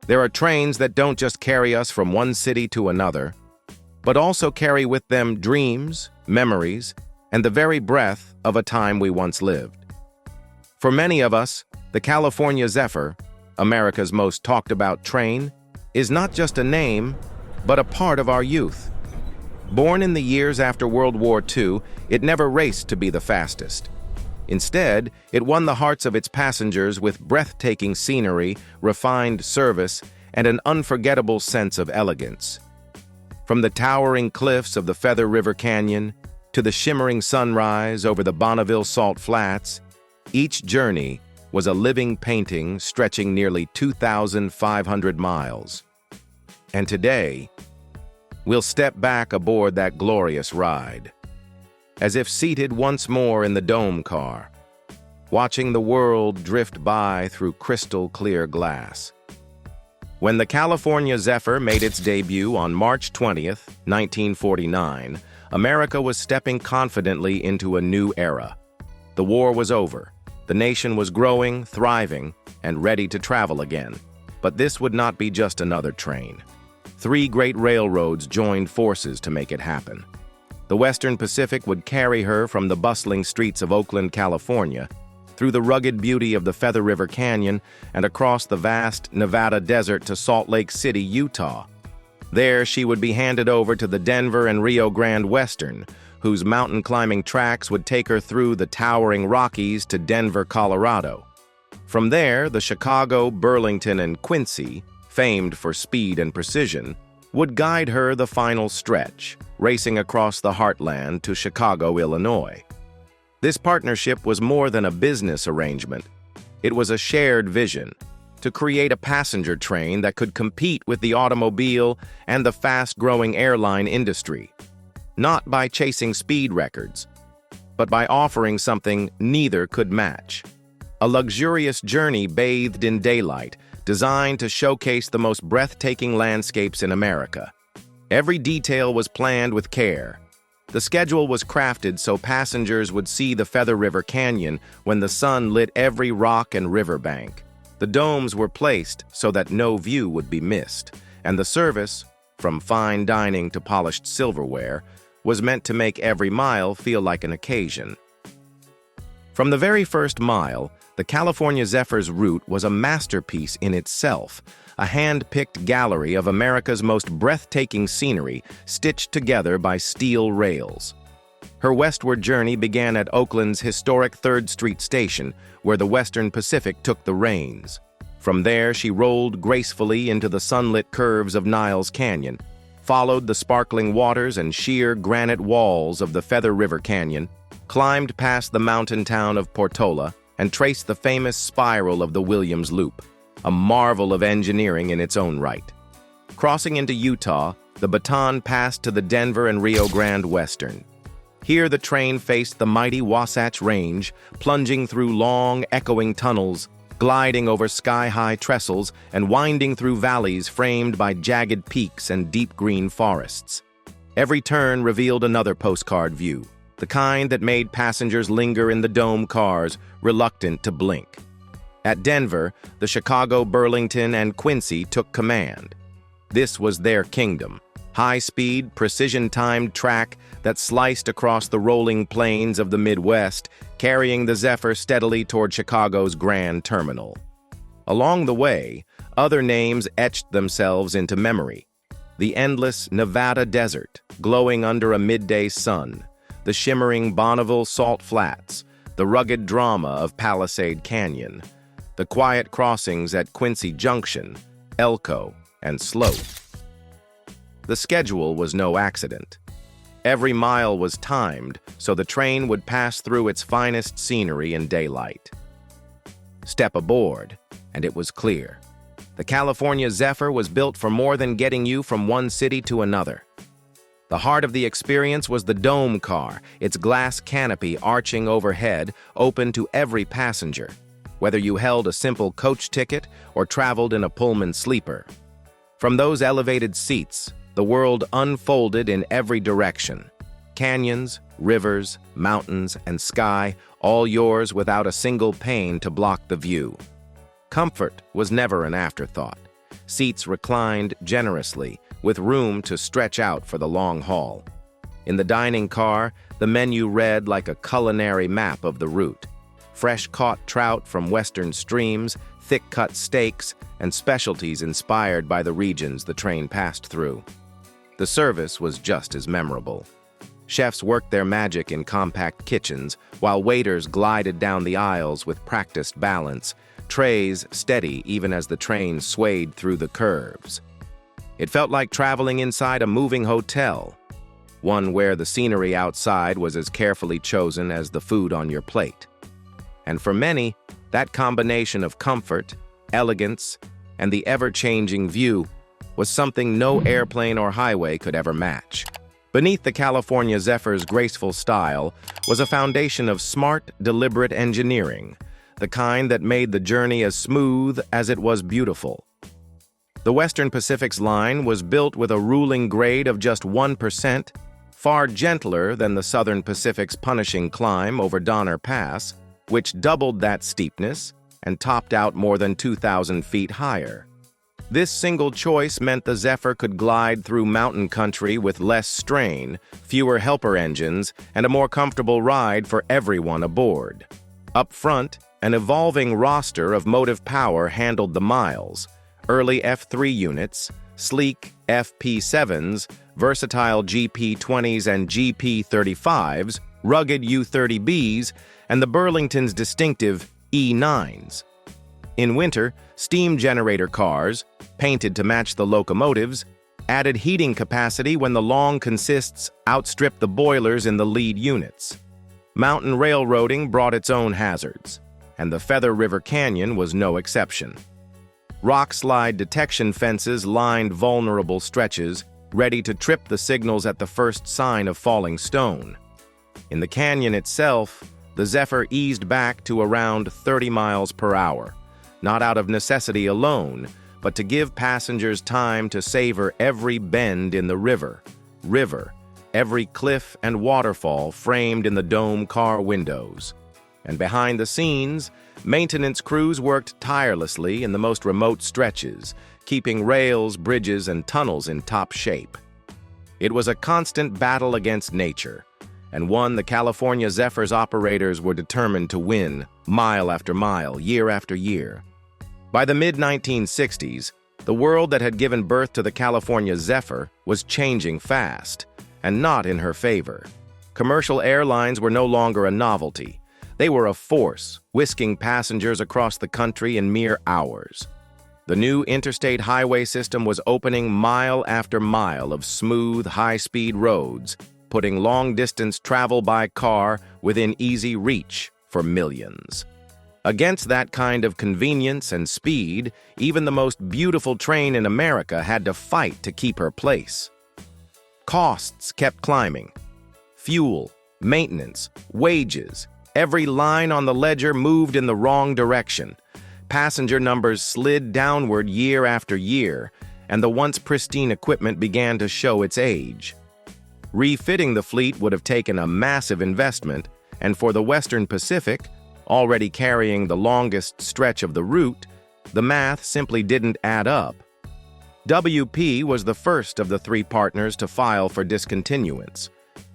There are trains that don't just carry us from one city to another, but also carry with them dreams, memories, and the very breath of a time we once lived. For many of us, the California Zephyr, America's most talked about train, is not just a name, but a part of our youth. Born in the years after World War II, it never raced to be the fastest. Instead, it won the hearts of its passengers with breathtaking scenery, refined service, and an unforgettable sense of elegance. From the towering cliffs of the Feather River Canyon to the shimmering sunrise over the Bonneville Salt Flats, each journey was a living painting stretching nearly 2,500 miles. And today, we'll step back aboard that glorious ride, as if seated once more in the dome car, watching the world drift by through crystal-clear glass. When the California Zephyr made its debut on March 20th, 1949, America was stepping confidently into a new era. The war was over. The nation was growing, thriving, and ready to travel again. But this would not be just another train. 3 great railroads joined forces to make it happen. The Western Pacific would carry her from the bustling streets of Oakland, California, through the rugged beauty of the Feather River Canyon and across the vast Nevada desert to Salt Lake City, Utah. There, she would be handed over to the Denver and Rio Grande Western, whose mountain climbing tracks would take her through the towering Rockies to Denver, Colorado. From there, the Chicago, Burlington, and Quincy, famed for speed and precision, would guide her the final stretch, racing across the heartland to Chicago, Illinois. This partnership was more than a business arrangement. It was a shared vision to create a passenger train that could compete with the automobile and the fast-growing airline industry, not by chasing speed records, but by offering something neither could match. A luxurious journey bathed in daylight, designed to showcase the most breathtaking landscapes in America. Every detail was planned with care. The schedule was crafted so passengers would see the Feather River Canyon when the sun lit every rock and riverbank. The domes were placed so that no view would be missed, and the service, from fine dining to polished silverware, was meant to make every mile feel like an occasion. From the very first mile, the California Zephyr's route was a masterpiece in itself, a hand-picked gallery of America's most breathtaking scenery stitched together by steel rails. Her westward journey began at Oakland's historic 3rd Street Station, where the Western Pacific took the reins. From there, she rolled gracefully into the sunlit curves of Niles Canyon, followed the sparkling waters and sheer granite walls of the Feather River Canyon, climbed past the mountain town of Portola, and traced the famous spiral of the Williams Loop, a marvel of engineering in its own right. Crossing into Utah, the baton passed to the Denver and Rio Grande Western. Here the train faced the mighty Wasatch Range, plunging through long, echoing tunnels, gliding over sky-high trestles, and winding through valleys framed by jagged peaks and deep green forests. Every turn revealed another postcard view, the kind that made passengers linger in the dome cars, reluctant to blink. At Denver, the Chicago, Burlington, and Quincy took command. This was their kingdom, high-speed, precision-timed track that sliced across the rolling plains of the Midwest, carrying the Zephyr steadily toward Chicago's Grand Terminal. Along the way, other names etched themselves into memory. The endless Nevada desert, glowing under a midday sun, the shimmering Bonneville Salt Flats, the rugged drama of Palisade Canyon, the quiet crossings at Quincy Junction, Elko, and Sloat. The schedule was no accident. Every mile was timed so the train would pass through its finest scenery in daylight. Step aboard, and it was clear. The California Zephyr was built for more than getting you from one city to another. The heart of the experience was the dome car, its glass canopy arching overhead, open to every passenger, whether you held a simple coach ticket or traveled in a Pullman sleeper. From those elevated seats, the world unfolded in every direction. Canyons, rivers, mountains, and sky, all yours without a single pane to block the view. Comfort was never an afterthought. seats reclined generously, with room to stretch out for the long haul. In the dining car, the menu read like a culinary map of the route. Fresh-caught trout from western streams, thick-cut steaks, and specialties inspired by the regions the train passed through. The service was just as memorable. Chefs worked their magic in compact kitchens, while waiters glided down the aisles with practiced balance, trays steady even as the train swayed through the curves. It felt like traveling inside a moving hotel, one where the scenery outside was as carefully chosen as the food on your plate. And for many, that combination of comfort, elegance, and the ever-changing view was something no airplane or highway could ever match. Beneath the California Zephyr's graceful style was a foundation of smart, deliberate engineering, the kind that made the journey as smooth as it was beautiful. The Western Pacific's line was built with a ruling grade of just 1%, far gentler than the Southern Pacific's punishing climb over Donner Pass, which doubled that steepness and topped out more than 2,000 feet higher. This single choice meant the Zephyr could glide through mountain country with less strain, fewer helper engines, and a more comfortable ride for everyone aboard. Up front, an evolving roster of motive power handled the miles: early F3 units, sleek FP7s, versatile GP20s and GP35s, rugged U30Bs, and the Burlington's distinctive E9s. In winter, steam generator cars, painted to match the locomotives, added heating capacity when the long consists outstripped the boilers in the lead units. Mountain railroading brought its own hazards, and the Feather River Canyon was no exception. Rock slide detection fences lined vulnerable stretches, ready to trip the signals at the first sign of falling stone. In the canyon itself, the Zephyr eased back to around 30 miles per hour, not out of necessity alone, but to give passengers time to savor every bend in the river, every cliff and waterfall framed in the dome car windows. And behind the scenes, maintenance crews worked tirelessly in the most remote stretches, keeping rails, bridges, and tunnels in top shape. It was a constant battle against nature, and one the California Zephyr's operators were determined to win, mile after mile, year after year. By the mid-1960s, the world that had given birth to the California Zephyr was changing fast, and not in her favor. Commercial airlines were no longer a novelty. They were a force, whisking passengers across the country in mere hours. The new interstate highway system was opening mile after mile of smooth, high-speed roads, putting long-distance travel by car within easy reach for millions. Against that kind of convenience and speed, even the most beautiful train in America had to fight to keep her place. Costs kept climbing. Fuel, maintenance, wages, every line on the ledger moved in the wrong direction. Passenger numbers slid downward year after year, and the once pristine equipment began to show its age. Refitting the fleet would have taken a massive investment, and for the Western Pacific, already carrying the longest stretch of the route, the math simply didn't add up. WP was the first of the three partners to file for discontinuance.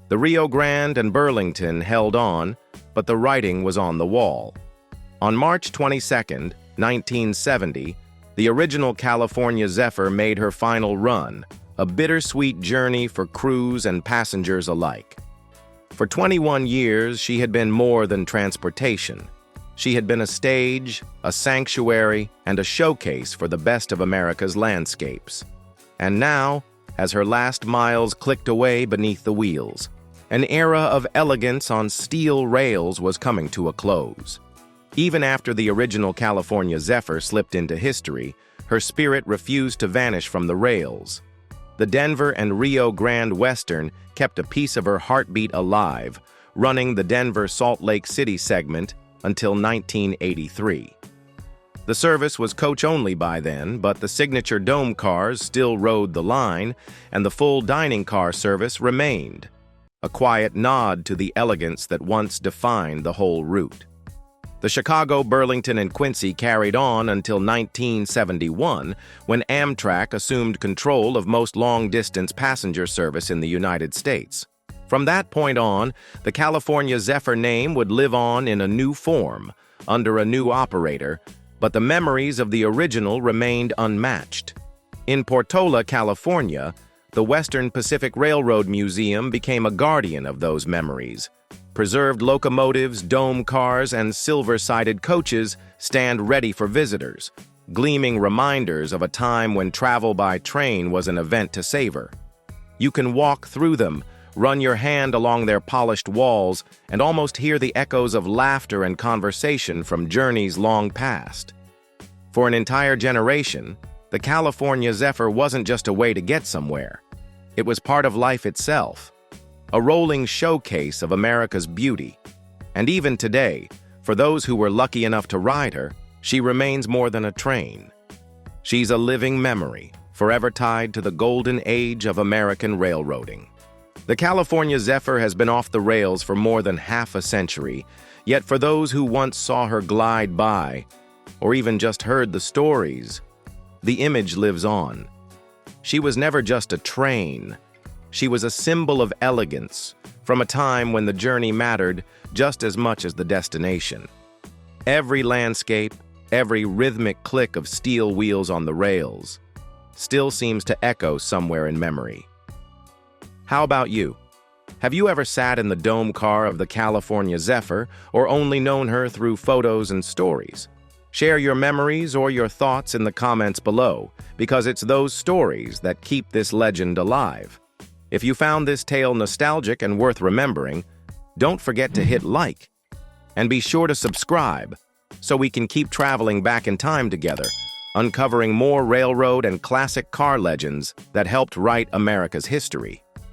The Rio Grande and Burlington held on, but the writing was on the wall. On March 22, 1970, the original California Zephyr made her final run, a bittersweet journey for crews and passengers alike. For 21 years, she had been more than transportation. She had been a stage, a sanctuary, and a showcase for the best of America's landscapes. And now, as her last miles clicked away beneath the wheels, an era of elegance on steel rails was coming to a close. Even after the original California Zephyr slipped into history, her spirit refused to vanish from the rails. The Denver and Rio Grande Western kept a piece of her heartbeat alive, running the Denver Salt Lake City segment until 1983. The service was coach-only by then, but the signature dome cars still rode the line, and the full dining car service remained, a quiet nod to the elegance that once defined the whole route. The Chicago, Burlington, and Quincy carried on until 1971, when Amtrak assumed control of most long-distance passenger service in the United States. From that point on, the California Zephyr name would live on in a new form, under a new operator, but the memories of the original remained unmatched. In Portola, California, the Western Pacific Railroad Museum became a guardian of those memories. Preserved locomotives, dome cars, and silver-sided coaches stand ready for visitors, gleaming reminders of a time when travel by train was an event to savor. You can walk through them, run your hand along their polished walls, and almost hear the echoes of laughter and conversation from journeys long past. For an entire generation, the California Zephyr wasn't just a way to get somewhere. It was part of life itself, a rolling showcase of America's beauty. And even today, for those who were lucky enough to ride her, she remains more than a train. She's a living memory, forever tied to the golden age of American railroading. The California Zephyr has been off the rails for more than half a century, yet for those who once saw her glide by, or even just heard the stories, the image lives on. She was never just a train. She was a symbol of elegance, from a time when the journey mattered just as much as the destination. Every landscape, every rhythmic click of steel wheels on the rails, still seems to echo somewhere in memory. How about you? Have you ever sat in the dome car of the California Zephyr, or only known her through photos and stories? Share your memories or your thoughts in the comments below, because it's those stories that keep this legend alive. If you found this tale nostalgic and worth remembering, don't forget to hit like, and be sure to subscribe so we can keep traveling back in time together, uncovering more railroad and classic car legends that helped write America's history.